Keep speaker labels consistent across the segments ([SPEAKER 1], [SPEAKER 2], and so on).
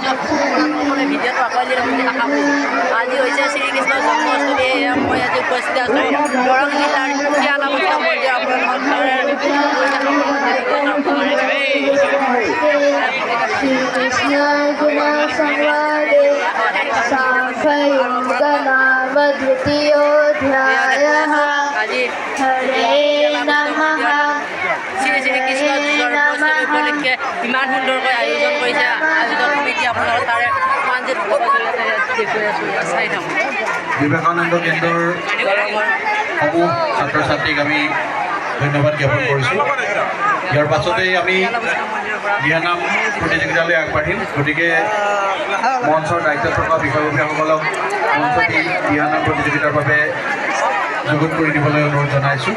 [SPEAKER 1] সকলে ভিডিঅ'টো আঁকোৱালি ল'ম বুলি আশা কৰিছোঁ। আজি হৈছে শ্ৰীকৃষ্ণৰ জন্মাষ্টমী। মই আজি উপস্থিত আছোঁ দৰং জিলাৰ শিয়ালামুখা মন্দিৰ আপোনালোকক
[SPEAKER 2] শ্ৰীকৃষ্ণ গুণ সংবাদে সাংখ্যয়োগনাম দ্বিতীয়োধ্যায়ः হৰে নমঃ
[SPEAKER 1] শ্ৰীকৃষ্ণ জন্মাষ্টমী উপলক্ষে ইমান সুন্দৰকৈ আয়োজন কৰিছে আয়োজক সমিতি আপোনালোকৰ তাৰে মানজিত দেখুৱাই আছোঁ চাই থাকোঁ।
[SPEAKER 3] বিবেকানন্দ কেন্দ্ৰৰ সমূহ ছাত্ৰ ছাত্ৰীক আমি ধন্যবাদ জ্ঞাপন কৰিছোঁ। ইয়াৰ পাছতেই আমি দিহানাম প্ৰতিযোগিতালৈ আগবাঢ়িম। গতিকে মঞ্চৰ দায়িত্বত থকা বিষয়ববীয়াসকলক মঞ্চটি দিহানাম প্ৰতিযোগিতাৰ বাবে যোগত কৰি দিবলৈ অনুৰোধ জনাইছোঁ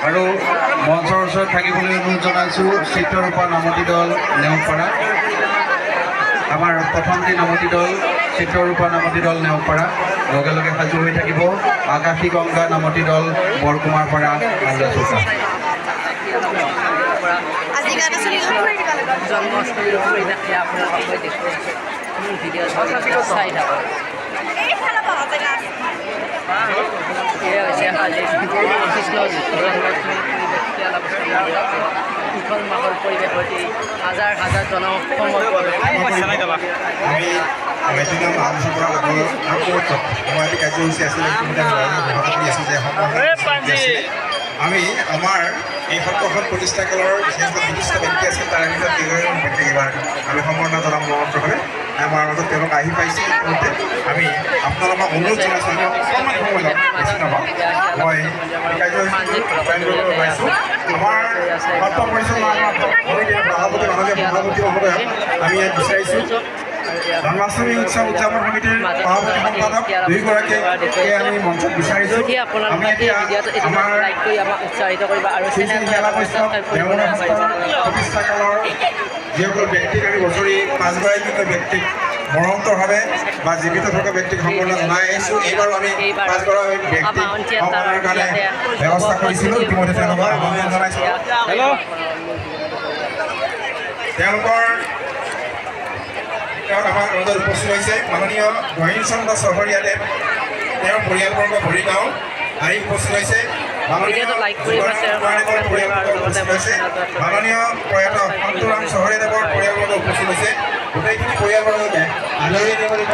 [SPEAKER 3] আৰু মঞ্চৰ ওচৰত থাকিবলৈ অনুৰোধ জনাইছোঁ চিত্ৰৰূপা নামতি দল নেওপাৰা, আমাৰ প্ৰথমটি নামতি দল চিত্ৰৰূপা নামতি দল নেওপাৰা, লগে লগে সাজু হৈ থাকিব আকাশী গংগা নামতি দল বৰকুমাৰপাৰা চোকা।
[SPEAKER 1] জন্মাষ্টমীৰ উপলক্ষে আপোনালোকক মই দেখুৱাইছোঁ ভিডিঅ' চাই থাকক। এয়া হৈছে আজি কৃষ্ণৰ জন্মাষ্টমী উখল মাখল পৰিৱেশত এই হাজাৰ হাজাৰ জনসমগম
[SPEAKER 4] আমি আমাৰ এই সত্ৰখন প্ৰতিষ্ঠা কালৰ যিসকল বিশিষ্ট ব্যক্তি আছিল তাৰে ভিতৰত কেইগৰাকীমান ব্যক্তিক এইবাৰ আমি সম্বৰ্ধনা জনাম মন্ত্ৰভাৱে। আমাৰ মাজত তেওঁলোক আহি পাইছে ইতিমধ্যে। আমি আপোনালোকক অনুৰোধ জনাইছোঁ অকণমান সময় লওক, বেছি নাপাওঁ। মই পাইছোঁ আমাৰ সত্ৰ পৰিচালনা সভাপতি মাননীয় সভাপতি মহোদয়ক আমি ইয়াত বিচাৰিছোঁ জন্মাষ্টমী উৎসৱ উদযাপন সমিতিৰ সভাপতি সম্পাদক দুয়োগৰাকীকে আমি মঞ্চত বিচাৰিছোঁ। আমি এতিয়া আমাৰ প্ৰতিষ্ঠা কালৰ যিসকল ব্যক্তিক আমি বছৰি 5গৰাকীকৈ ব্যক্তিক মৰণোত্তৰভাৱে বা জীৱিত থকা ব্যক্তিক সম্বৰ্ধনা জনাই আহিছোঁ। এইবাৰো আমি 5গৰাকী ব্যক্তিক সম্বৰ্ধনাৰ কাৰণে ব্যৱস্থা কৰিছিলোঁ। ইতিমধ্যে তেওঁলোকক আমন্ত্ৰণ জনাইছোঁ। তেওঁলোকৰ আমাৰ মাজত উপস্থিত হৈছে মাননীয় মহিন চন্দ্ৰ চহৰীয়াদেৱ, তেওঁৰ পৰিয়ালবৰ্গ ভৰিগাঁও আহি উপস্থিত হৈছে। মাননীয় প্ৰয়াত সন্তৰাম চহৰীয়াদেৱৰ পৰিয়ালবৰ্গ উপস্থিত হৈছে। গোটেইখিনি পৰিয়ালবৰ্গকে আদৰি দিবলৈ